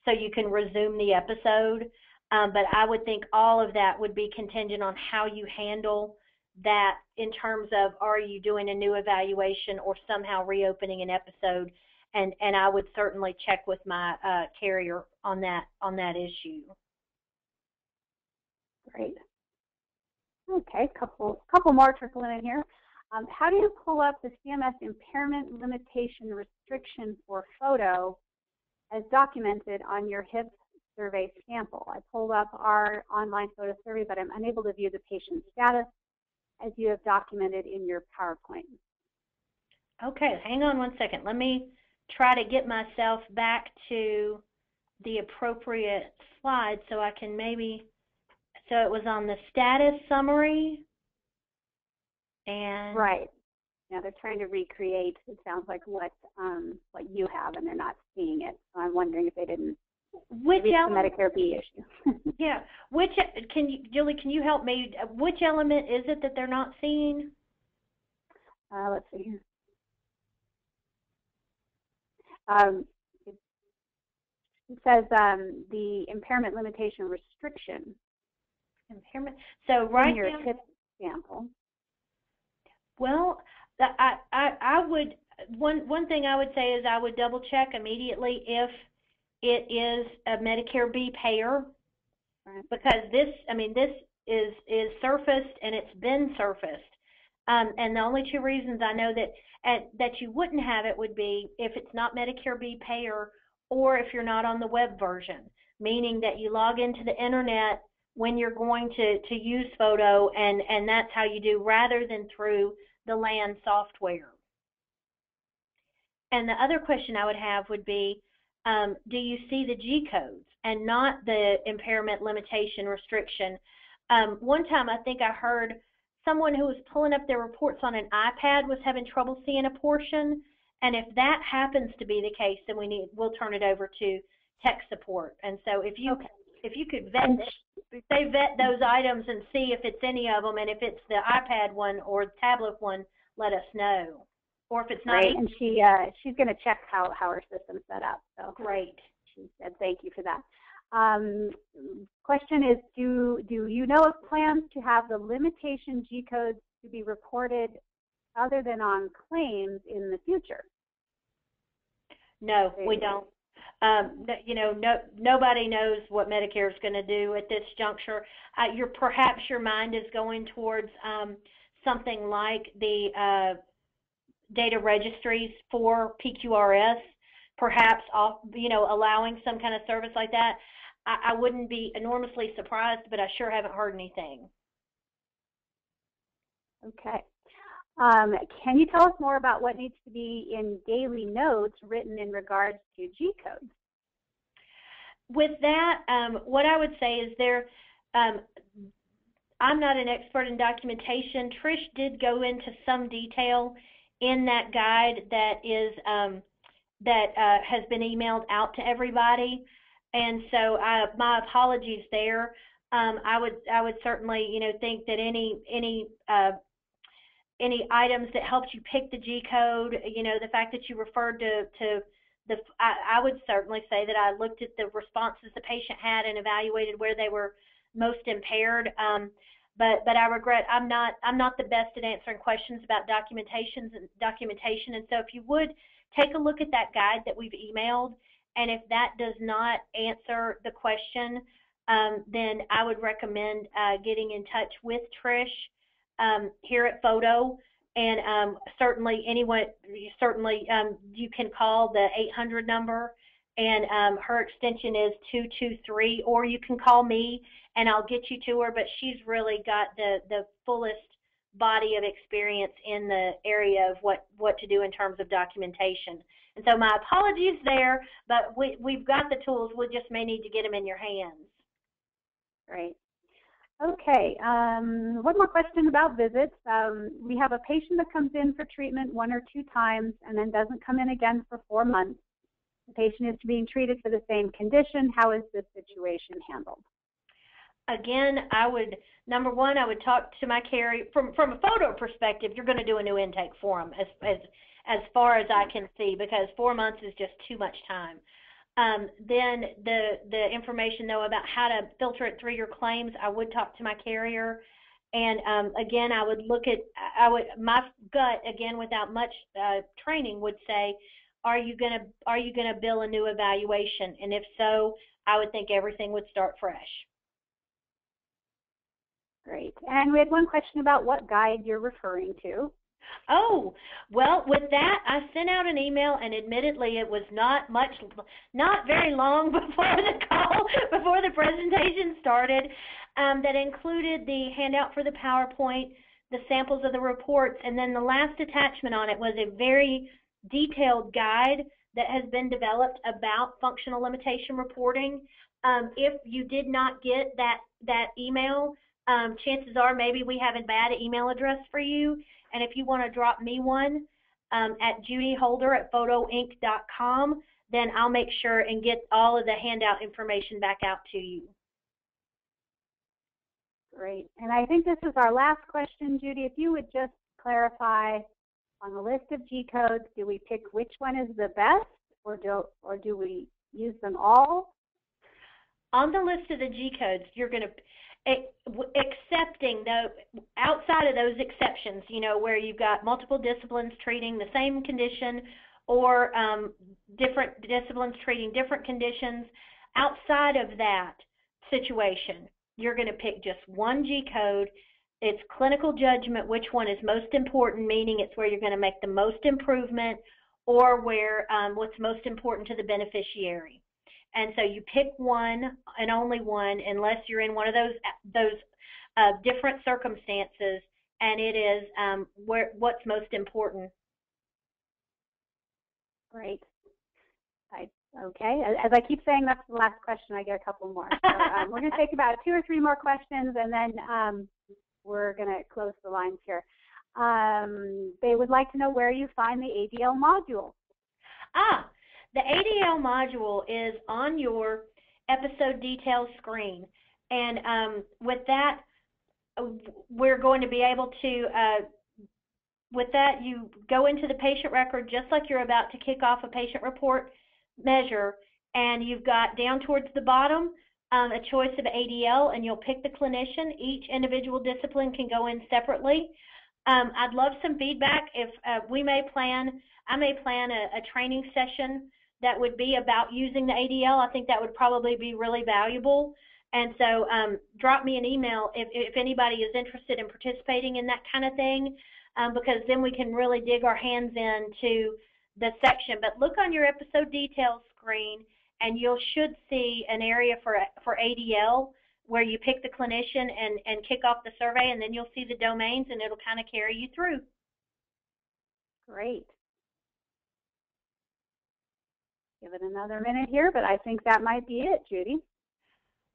so you can resume the episode. But I would think all of that would be contingent on how you handle that in terms of, are you doing a new evaluation or somehow reopening an episode? And I would certainly check with my carrier on that issue. Great. Okay, couple more trickling in here. How do you pull up the CMS impairment limitation restriction for photo as documented on your HIP survey sample? I pulled up our online photo survey, but I'm unable to view the patient status as you have documented in your PowerPoint. Okay, hang on one second. Let me try to get myself back to the appropriate slide so I can maybe, so it was on the status summary. And right. Now they're trying to recreate, it sounds like, what you have, and they're not seeing it. So I'm wondering if they didn't which reach the element, Medicare B issue. yeah. Julie, can you help me? Which element is it that they're not seeing? Let's see here. It says the impairment limitation restriction. Impairment. So right in your now, HIP sample. Well, I would, one thing I would say is I would double check immediately if it is a Medicare B payer, Right. because this is surfaced and it's been surfaced. And the only 2 reasons I know that you wouldn't have it would be if it's not Medicare B payer or if you're not on the web version, meaning that you log into the internet when you're going to use photo, and that's how you do, rather than through the LAN software. And the other question I would have would be, do you see the G-codes and not the impairment, limitation, restriction? One time I think I heard someone who was pulling up their reports on an iPad was having trouble seeing a portion, and if that happens to be the case, then we'll turn it over to tech support. And so if you could vet those items and see if it's any of them, and if it's the iPad one or the tablet one, let us know. Or if it's not. Right, and she's going to check how her system's set up. So great. She said thank you for that. Question is, do you know of plans to have the limitation G codes to be reported other than on claims in the future? No, we don't. You know, nobody knows what Medicare is going to do at this juncture. Perhaps your mind is going towards something like the data registries for PQRS, perhaps allowing some kind of service like that. I wouldn't be enormously surprised, but I sure haven't heard anything. Okay. Can you tell us more about what needs to be in daily notes written in regards to G codes? With that, what I would say is I'm not an expert in documentation. Trish did go into some detail in that guide that is has been emailed out to everybody, and so my apologies there. I would certainly think that any items that helped you pick the G code, the fact that you referred to I would certainly say that I looked at the responses the patient had and evaluated where they were most impaired. But I regret I'm not the best at answering questions about documentation, and so if you would take a look at that guide that we've emailed, and if that does not answer the question, then I would recommend getting in touch with Trish here at Photo, and certainly you can call the 800 number, and her extension is 223, or you can call me and I'll get you to her, but she's really got the fullest body of experience in the area of what to do in terms of documentation. And so my apologies there, but we've got the tools. We just may need to get them in your hands. Great. Okay, one more question about visits. We have a patient that comes in for treatment 1 or 2 times and then doesn't come in again for 4 months. The patient is being treated for the same condition. How is this situation handled? Again, number one, I would talk to my carrier. From a photo perspective, you're going to do a new intake form as far as I can see, because 4 months is just too much time. Then the information, though, about how to filter it through your claims, I would talk to my carrier. And again, I would my gut, again, without much training, would say, are you gonna bill a new evaluation? And if so, I would think everything would start fresh. Great. And we had one question about what guide you're referring to. Oh, well, with that, I sent out an email, and admittedly, it was not very long before the presentation started, that included the handout for the PowerPoint, the samples of the reports, and then the last attachment on it was a very detailed guide that has been developed about functional limitation reporting. If you did not get that email, chances are maybe we have a bad email address for you. And if you want to drop me one at judyholder@photoinc.com, then I'll make sure and get all of the handout information back out to you. Great. And I think this is our last question, Judy. If you would just clarify, on the list of G codes, do we pick which one is the best, or do we use them all? On the list of the G codes, you're going to, accepting outside of those exceptions, where you've got multiple disciplines treating the same condition, or different disciplines treating different conditions, outside of that situation, you're going to pick just one G code. It's clinical judgment, which one is most important, meaning it's where you're going to make the most improvement, or where what's most important to the beneficiary. And so you pick one and only one, unless you're in one of those different circumstances, and it is what's most important. Great. Okay. As I keep saying, that's the last question. I get a couple more. So, we're going to take about 2 or 3 more questions, and then we're going to close the lines here. They would like to know where you find the ADL module. The ADL module is on your episode details screen. And with that, we're going to be able to, with that, you go into the patient record just like you're about to kick off a patient report measure, and you've got down towards the bottom a choice of ADL, and you'll pick the clinician. Each individual discipline can go in separately. I'd love some feedback. If I may plan a training session that would be about using the ADL. I think that would probably be really valuable. And so drop me an email if anybody is interested in participating in that kind of thing, because then we can really dig our hands into the section. But look on your episode details screen, and you should see an area for ADL where you pick the clinician and kick off the survey, and then you'll see the domains, and it'll kind of carry you through. Great. Give it another minute here, but I think that might be it, Judy.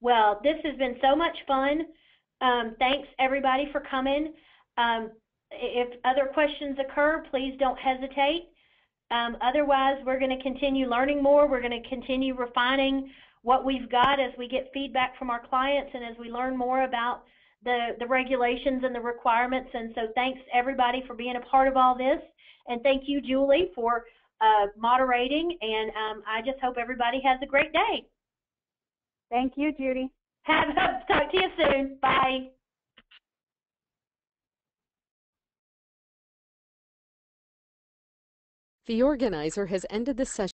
Well, this has been so much fun. Thanks, everybody, for coming. If other questions occur, please don't hesitate. Otherwise, we're going to continue learning more. We're going to continue refining what we've got as we get feedback from our clients and as we learn more about the regulations and the requirements. And so thanks, everybody, for being a part of all this. And thank you, Julie, for moderating. And I just hope everybody has a great day. Thank you, Judy. Talk to you soon. Bye. The organizer has ended the session.